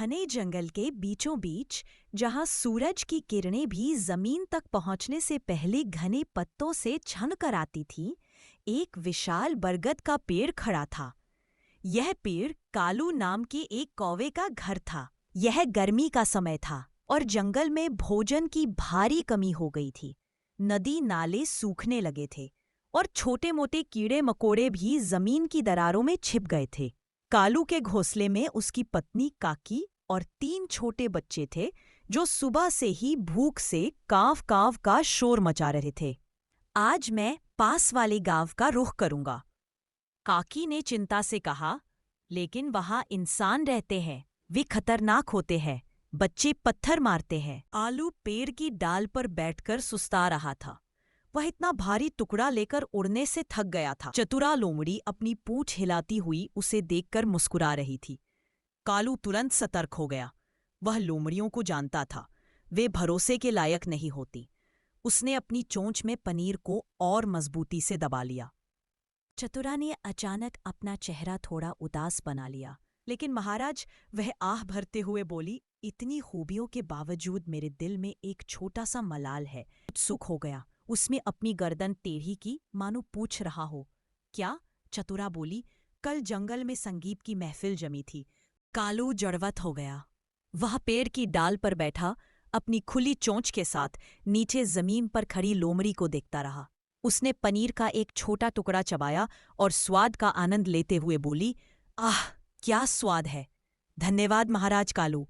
घने जंगल के बीचों बीच, जहां सूरज की किरणें भी जमीन तक पहुंचने से पहले घने पत्तों से छन कर आती थीं, एक विशाल बरगद का पेड़ खड़ा था। यह पेड़ कालू नाम के एक कौवे का घर था। यह गर्मी का समय था और जंगल में भोजन की भारी कमी हो गई थी। नदी नाले सूखने लगे थे और छोटे मोटे कीड़े मकोड़े भी जमीन की दरारों में छिप गए थे। कालू के घोंसले में उसकी पत्नी काकी और 3 छोटे बच्चे थे, जो सुबह से ही भूख से कांव कांव का शोर मचा रहे थे। आज मैं पास वाले गांव का रुख करूंगा, काकी ने चिंता से कहा, लेकिन वहां इंसान रहते हैं, वे खतरनाक होते हैं, बच्चे पत्थर मारते हैं। आलू पेड़ की डाल पर बैठकर सुस्ता रहा था। वह इतना भारी टुकड़ा लेकर उड़ने से थक गया था। चतुरा लोमड़ी अपनी पूंछ हिलाती हुई उसे देखकर मुस्कुरा रही थी। कालू तुरंत सतर्क हो गया। वह लोमड़ियों को जानता था, वे भरोसे के लायक नहीं होती। उसने अपनी चोंच में पनीर को और मजबूती से दबा लिया। चतुरा ने अचानक अपना चेहरा थोड़ा उदास बना लिया। लेकिन महाराज, वह आह भरते हुए बोली, इतनी खूबियों के बावजूद मेरे दिल में एक छोटा सा मलाल है। उत्सुक हो गया। उसमें अपनी गर्दन टेढ़ी की, मानो पूछ रहा हो। क्या? चतुरा बोली, कल जंगल में संगीत की महफिल जमी थी। कालू जड़वत हो गया। वह पेड़ की डाल पर बैठा अपनी खुली चोंच के साथ नीचे जमीन पर खड़ी लोमड़ी को देखता रहा। उसने पनीर का एक छोटा टुकड़ा चबाया और स्वाद का आनंद लेते हुए बोली, आह, क्या स्वाद है! धन्यवाद महाराज कालू,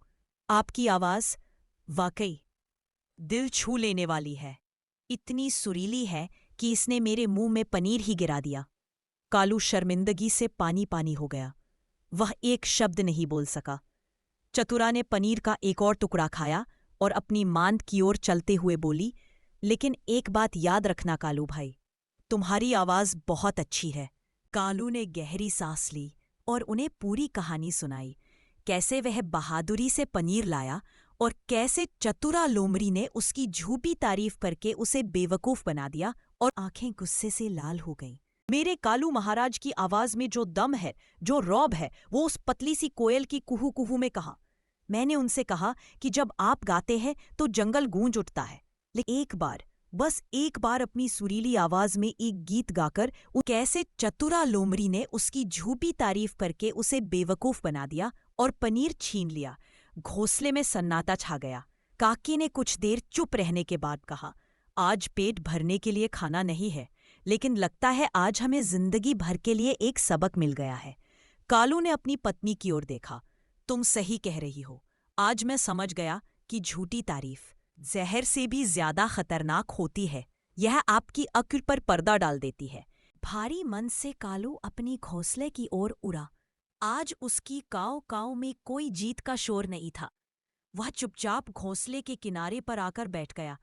आपकी आवाज वाकई दिल छू लेने वाली है। इतनी सुरीली है कि इसने मेरे मुंह में पनीर ही गिरा दिया। कालू शर्मिंदगी से पानी पानी हो गया। वह एक शब्द नहीं बोल सका। चतुरा ने पनीर का एक और टुकड़ा खाया और अपनी मांद की ओर चलते हुए बोली, लेकिन एक बात याद रखना कालू भाई, तुम्हारी आवाज बहुत अच्छी है। कालू ने गहरी सांस ली और उन्हें पूरी कहानी सुनाई, कैसे वह बहादुरी से पनीर लाया और कैसे चतुरा लोमड़ी ने उसकी झूठी तारीफ करके उसे बेवकूफ बना दिया। और आंखें गुस्से से लाल हो गईं। मेरे कालू महाराज की आवाज में जो दम है, जो रौब है, वो उस पतली सी कोयल की कुहू कुहू में कहा। मैंने उनसे कहा कि जब आप गाते हैं तो जंगल गूंज उठता है, लेकिन एक बार, बस एक बार अपनी सुरीली आवाज में एक गीत गाकर कैसे चतुरा लोमड़ी ने उसकी झूठी तारीफ करके उसे बेवकूफ बना दिया और पनीर छीन लिया। घोंसले में सन्नाटा छा गया। काकी ने कुछ देर चुप रहने के बाद कहा, आज पेट भरने के लिए खाना नहीं है, लेकिन लगता है आज हमें जिंदगी भर के लिए एक सबक मिल गया है। कालू ने अपनी पत्नी की ओर देखा। तुम सही कह रही हो। आज मैं समझ गया कि झूठी तारीफ जहर से भी ज्यादा खतरनाक होती है। यह आपकी अक्ल पर पर्दा डाल देती है। भारी मन से कालू अपनी घोंसले की ओर उड़ा। आज उसकी काव काव में कोई जीत का शोर नहीं था। वह चुपचाप घोंसले के किनारे पर आकर बैठ गया।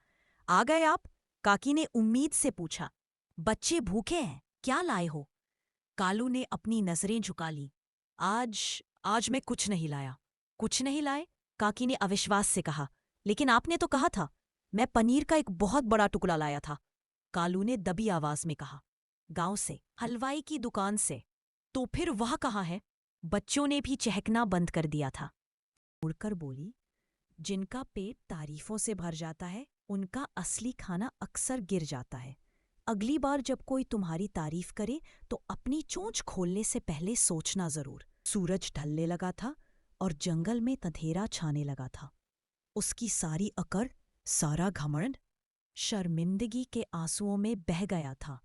आ गए आप? काकी ने उम्मीद से पूछा। बच्चे भूखे हैं, क्या लाए हो? कालू ने अपनी नजरें झुका ली। आज मैं कुछ नहीं लाया। कुछ नहीं लाए? काकी ने अविश्वास से कहा। लेकिन आपने तो कहा था। मैं पनीर का एक बहुत बड़ा टुकड़ा लाया था, कालू ने दबी आवाज में कहा। गांव से, हलवाई की दुकान से। तो फिर वह कहाँ है? बच्चों ने भी चहकना बंद कर दिया था। मुड़कर बोली, जिनका पेट तारीफों से भर जाता है, उनका असली खाना अक्सर गिर जाता है। अगली बार जब कोई तुम्हारी तारीफ करे तो अपनी चोंच खोलने से पहले सोचना जरूर। सूरज ढलने लगा था और जंगल में अंधेरा छाने लगा था। उसकी सारी अकड़, सारा घमंड शर्मिंदगी के आंसुओं में बह गया था।